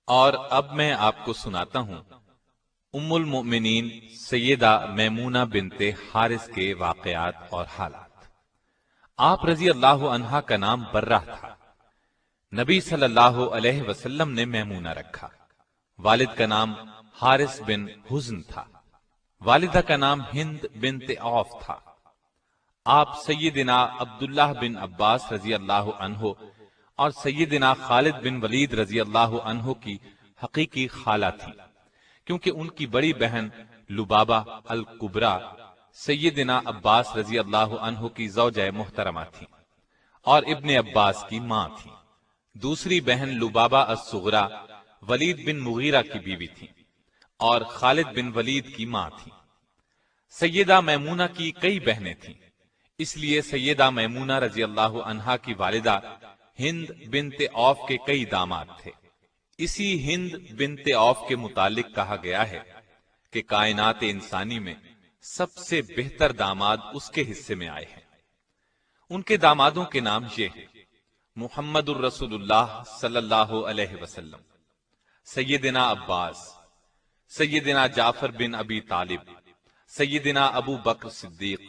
اور اب میں آپ کو سناتا ہوں ام المؤمنین سیدہ میمونہ بنت حارث کے واقعات اور حالات۔ آپ رضی اللہ عنہا کا نام برہ تھا۔ نبی صلی اللہ علیہ وسلم نے میمونہ رکھا۔ والد کا نام حارث بن حزن تھا۔ والدہ کا نام ہند بنت عوف تھا۔ آپ سیدنا عبداللہ بن عباس رضی اللہ عنہ اور سیدنا خالد بن ولید رضی اللہ عنہ کی حقیقی خالہ تھی، کیونکہ ان کی بڑی بہن لبابہ الکبریٰ سیدنا عباس رضی اللہ عنہ کی زوجہ محترمہ تھی اور ابن عباس کی ماں تھی۔ دوسری بہن لبابہ الصغریٰ ولید بن مغیرہ کی بیوی تھی اور خالد بن ولید کی ماں تھی۔ سیدہ میمونہ کی کئی بہنیں تھیں، اس لیے سیدہ میمونہ رضی اللہ عنہا کی والدہ ہند بنت عوف کے کئی داماد تھے۔ اسی ہند بنت عوف کے متعلق کہا گیا ہے کہ کائنات انسانی میں سب سے بہتر داماد اس کے حصے میں آئے ہیں۔ ان کے دامادوں کے نام یہ ہیں: محمد الرسول اللہ صلی اللہ علیہ وسلم، سیدنا عباس، سیدنا جعفر بن ابی طالب، سیدنا ابو بکر صدیق،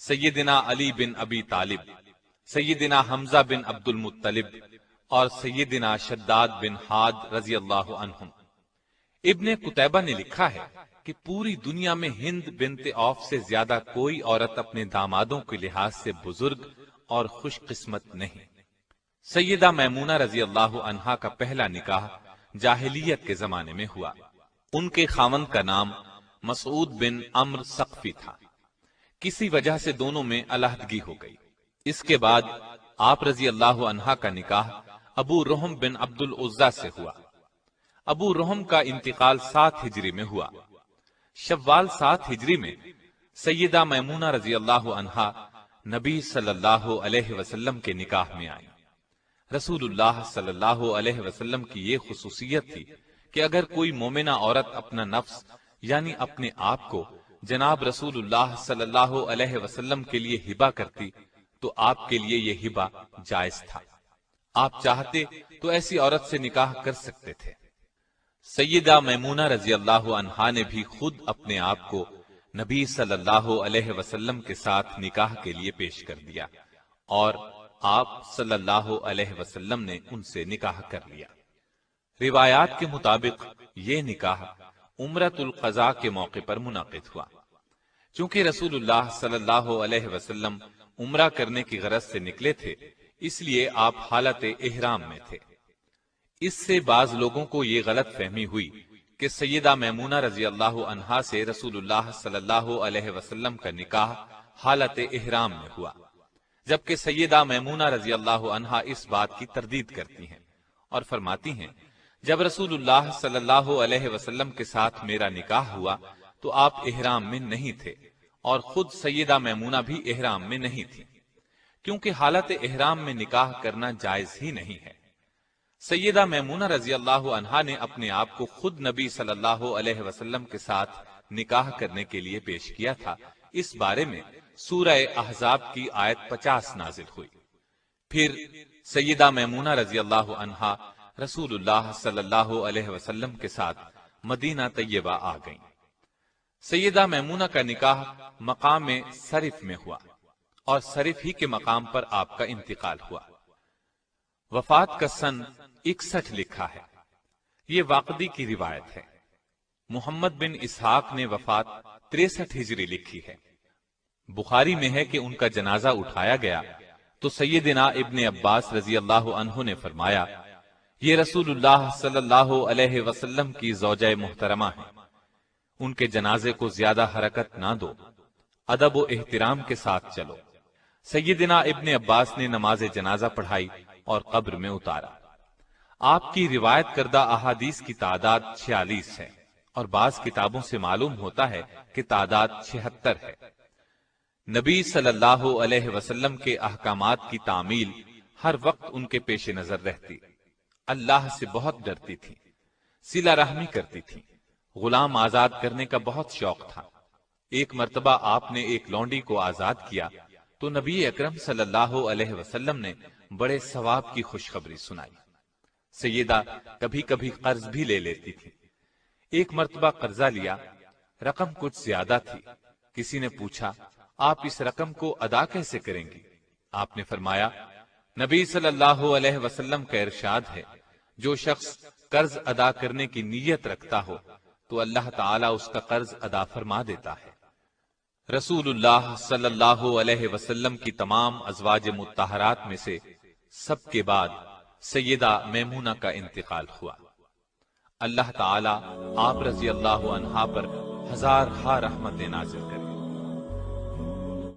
سیدنا علی بن ابی طالب، سیدنا حمزہ بن عبد المطلب اور سیدنا شداد بن حاد رضی اللہ عنہم۔ ابن قتیبہ نے لکھا ہے کہ پوری دنیا میں ہند بنت عوف سے زیادہ کوئی عورت اپنے دامادوں کے لحاظ سے بزرگ اور خوش قسمت نہیں۔ سیدہ میمونہ رضی اللہ عنہا کا پہلا نکاح جاہلیت کے زمانے میں ہوا۔ ان کے خاوند کا نام مسعود بن عمرو ثقفی تھا۔ کسی وجہ سے دونوں میں علیحدگی ہو گئی۔ اس کے بعد آپ رضی اللہ عنہا کا نکاح ابو رحم بن عبد العزیٰ سے ہوا۔ ابو رحم کا انتقال 7 ہجری میں ہوا۔ شوال 7 ہجری میں سیدہ میمونہ رضی اللہ عنہا نبی صلی اللہ علیہ وسلم کے نکاح میں آئیں۔ رسول اللہ صلی اللہ علیہ وسلم کی یہ خصوصیت تھی کہ اگر کوئی مومنہ عورت اپنا نفس یعنی اپنے آپ کو جناب رسول اللہ صلی اللہ علیہ وسلم کے لیے ہبہ کرتی تو آپ کے لیے یہ ہبہ جائز تھا۔ آپ چاہتے تو ایسی عورت سے نکاح کر سکتے تھے۔ سیدہ میمونہ رضی اللہ عنہا نے بھی خود اپنے آپ کو نبی صلی اللہ علیہ وسلم کے ساتھ نکاح کے لیے پیش کر دیا اور آپ صلی اللہ علیہ وسلم نے ان سے نکاح کر لیا۔ روایات کے مطابق یہ نکاح عمرۃ القضاء کے موقع پر منعقد ہوا۔ چونکہ رسول اللہ صلی اللہ علیہ وسلم عمرہ کرنے کی غرض سے نکلے تھے، اس لیے آپ حالت احرام میں تھے۔ اس سے بعض لوگوں کو یہ غلط فہمی ہوئی کہ سیدہ میمونہ رضی اللہ عنہا سے رسول اللہ صلی اللہ علیہ وسلم کا نکاح حالت احرام میں ہوا، جبکہ سیدہ میمونہ رضی اللہ عنہا اس بات کی تردید کرتی ہیں اور فرماتی ہیں جب رسول اللہ صلی اللہ علیہ وسلم کے ساتھ میرا نکاح ہوا تو آپ احرام میں نہیں تھے اور خود سیدہ میمونہ بھی احرام میں نہیں تھی، کیونکہ حالت احرام میں نکاح کرنا جائز ہی نہیں ہے۔ سیدہ میمونہ رضی اللہ عنہا نے اپنے آپ کو خود نبی صلی اللہ علیہ وسلم کے ساتھ نکاح کرنے کے لیے پیش کیا تھا۔ اس بارے میں سورہ احزاب کی آیت 50 نازل ہوئی۔ پھر سیدہ میمونہ رضی اللہ عنہا رسول اللہ صلی اللہ علیہ وسلم کے ساتھ مدینہ طیبہ آ گئیں۔ سیدہ میمونہ کا نکاح مقام صرف میں ہوا اور صرف ہی کے مقام پر آپ کا انتقال ہوا۔ وفات کا سن 61 لکھا ہے۔ یہ واقدی کی روایت ہے۔ محمد بن اسحاق نے وفات 63 ہجری لکھی ہے۔ بخاری میں ہے کہ ان کا جنازہ اٹھایا گیا تو سیدنا ابن عباس رضی اللہ عنہ نے فرمایا یہ رسول اللہ صلی اللہ علیہ وسلم کی زوجہ محترمہ ہیں، ان کے جنازے کو زیادہ حرکت نہ دو، ادب و احترام کے ساتھ چلو۔ سیدنا ابن عباس نے نماز جنازہ پڑھائی اور قبر میں اتارا۔ آپ کی روایت کردہ احادیث کی تعداد 46 ہے اور بعض کتابوں سے معلوم ہوتا ہے کہ تعداد 76 ہے۔ نبی صلی اللہ علیہ وسلم کے احکامات کی تعمیل ہر وقت ان کے پیش نظر رہتی، اللہ سے بہت ڈرتی تھی، صلہ رحمی کرتی تھی، غلام آزاد کرنے کا بہت شوق تھا۔ ایک مرتبہ آپ نے ایک لونڈی کو آزاد کیا تو نبی اکرم صلی اللہ علیہ وسلم نے بڑے ثواب کی خوشخبری سنائی۔ سیدہ کبھی کبھی قرض بھی لے لیتی تھی۔ ایک مرتبہ قرضہ لیا، رقم کچھ زیادہ تھی۔ کسی نے پوچھا آپ اس رقم کو ادا کیسے کریں گی؟ آپ نے فرمایا نبی صلی اللہ علیہ وسلم کا ارشاد ہے جو شخص قرض ادا کرنے کی نیت رکھتا ہو تو اللہ تعالیٰ اس کا قرض ادا فرما دیتا ہے۔ رسول اللہ صلی اللہ علیہ وسلم کی تمام ازواج مطہرات میں سے سب کے بعد سیدہ میمونہ کا انتقال ہوا۔ اللہ تعالیٰ آپ رضی اللہ عنہا پر ہزارہا رحمت نازل کرے۔